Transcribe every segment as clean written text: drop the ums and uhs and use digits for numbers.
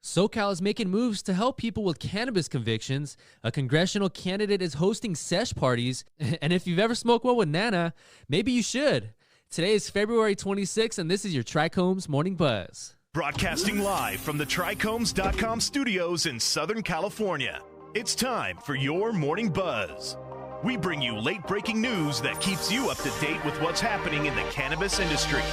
SoCal is making moves to help people with cannabis convictions. A congressional candidate is hosting sesh parties, and if you've ever smoked one with nanna, maybe you should. Today is February 26th, and this is your TRICHOMES Morning Buzz. Broadcasting live from the TRICHOMES.com studios in Southern California. It's time for your Morning Buzz. We bring you late-breaking news that keeps you up to date with what's happening in the cannabis industry.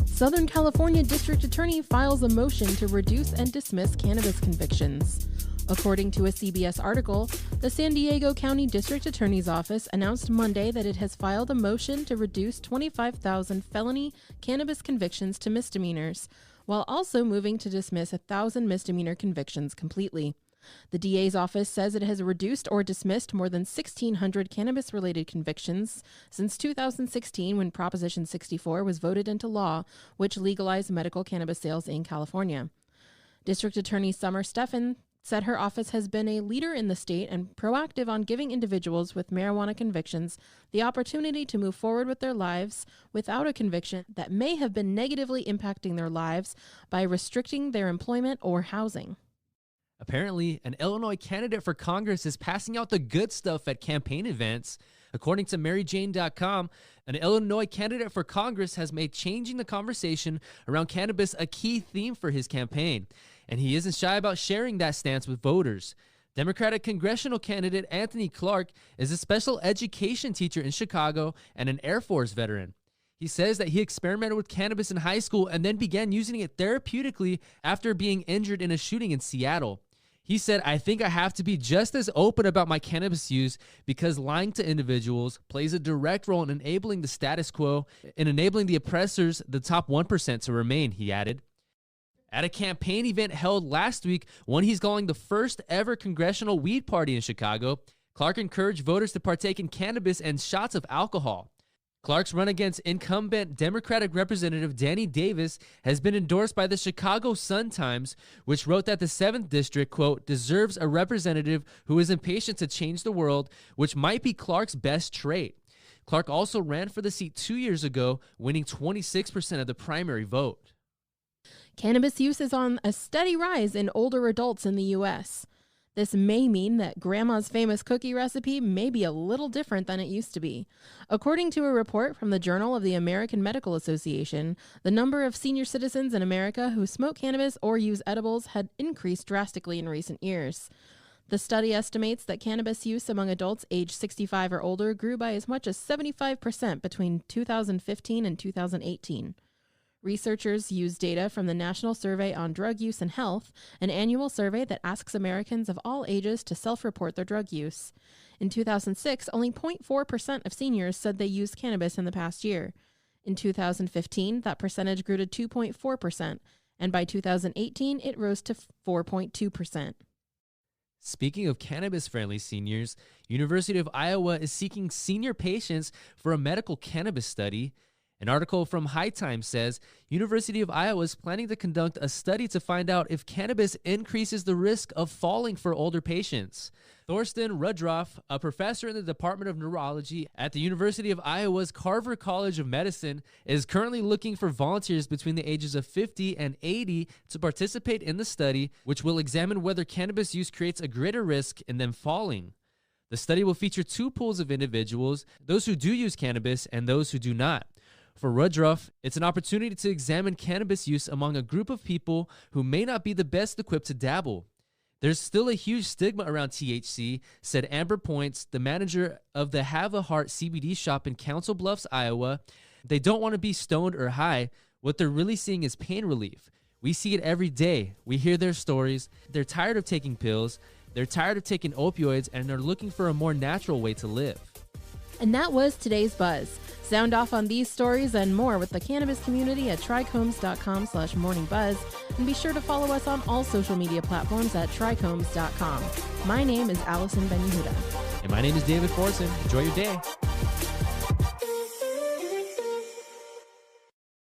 Southern California District Attorney files a motion to reduce and dismiss cannabis convictions. According to a CBS article, the San Diego County District Attorney's Office announced Monday that it has filed a motion to reduce 25,000 felony cannabis convictions to misdemeanors, while also moving to dismiss 1,000 misdemeanor convictions completely. The DA's office says it has reduced or dismissed more than 1,600 cannabis-related convictions since 2016 when Proposition 64 was voted into law, which legalized medical cannabis sales in California. District Attorney Summer Stephan said her office has been a leader in the state and proactive on giving individuals with marijuana convictions the opportunity to move forward with their lives without a conviction that may have been negatively impacting their lives by restricting their employment or housing. Apparently, an Illinois candidate for Congress is passing out the good stuff at campaign events. According to MaryJane.com, an Illinois candidate for Congress has made changing the conversation around cannabis a key theme for his campaign, and he isn't shy about sharing that stance with voters. Democratic congressional candidate Anthony Clark is a special education teacher in Chicago and an Air Force veteran. He says that he experimented with cannabis in high school and then began using it therapeutically after being injured in a shooting in Seattle. He said, "I think I have to be just as open about my cannabis use because lying to individuals plays a direct role in enabling the status quo and enabling the oppressors, the top 1%, to remain," he added. At a campaign event held last week, one he's calling the first ever congressional weed party in Chicago, Clark encouraged voters to partake in cannabis and shots of alcohol. Clark's run against incumbent Democratic Representative Danny Davis has been endorsed by the Chicago Sun-Times, which wrote that the 7th District, quote, deserves a representative who is impatient to change the world, which might be Clark's best trait. Clark also ran for the seat 2 years ago, winning 26% of the primary vote. Cannabis use is on a steady rise in older adults in the U.S. This may mean that Grandma's famous cookie recipe may be a little different than it used to be. According to a report from the Journal of the American Medical Association, the number of senior citizens in America who smoke cannabis or use edibles had increased drastically in recent years. The study estimates that cannabis use among adults aged 65 or older grew by as much as 75% between 2015 and 2018. Researchers used data from the National Survey on Drug Use and Health, an annual survey that asks Americans of all ages to self-report their drug use. In 2006, only 0.4% of seniors said they used cannabis in the past year. In 2015, that percentage grew to 2.4%, and by 2018, it rose to 4.2%. Speaking of cannabis-friendly seniors, University of Iowa is seeking senior patients for a medical cannabis study. An article from High Times says University of Iowa is planning to conduct a study to find out if cannabis increases the risk of falling for older patients. Thorsten Rudroff, a professor in the Department of Neurology at the University of Iowa's Carver College of Medicine, is currently looking for volunteers between the ages of 50 and 80 to participate in the study, which will examine whether cannabis use creates a greater risk in them falling. The study will feature 2 pools of individuals, those who do use cannabis and those who do not. For Rudroff, it's an opportunity to examine cannabis use among a group of people who may not be the best equipped to dabble. There's still a huge stigma around THC, said Amber Points, the manager of the Have a Heart CBD shop in Council Bluffs, Iowa. They don't want to be stoned or high. What they're really seeing is pain relief. We see it every day. We hear their stories. They're tired of taking pills. They're tired of taking opioids, and they're looking for a more natural way to live. And that was today's Buzz. Sound off on these stories and more with the cannabis community at trichomes.com/morningbuzz, and be sure to follow us on all social media platforms at trichomes.com. My name is Allison Ben-Yehuda. And my name is David Forson. Enjoy your day.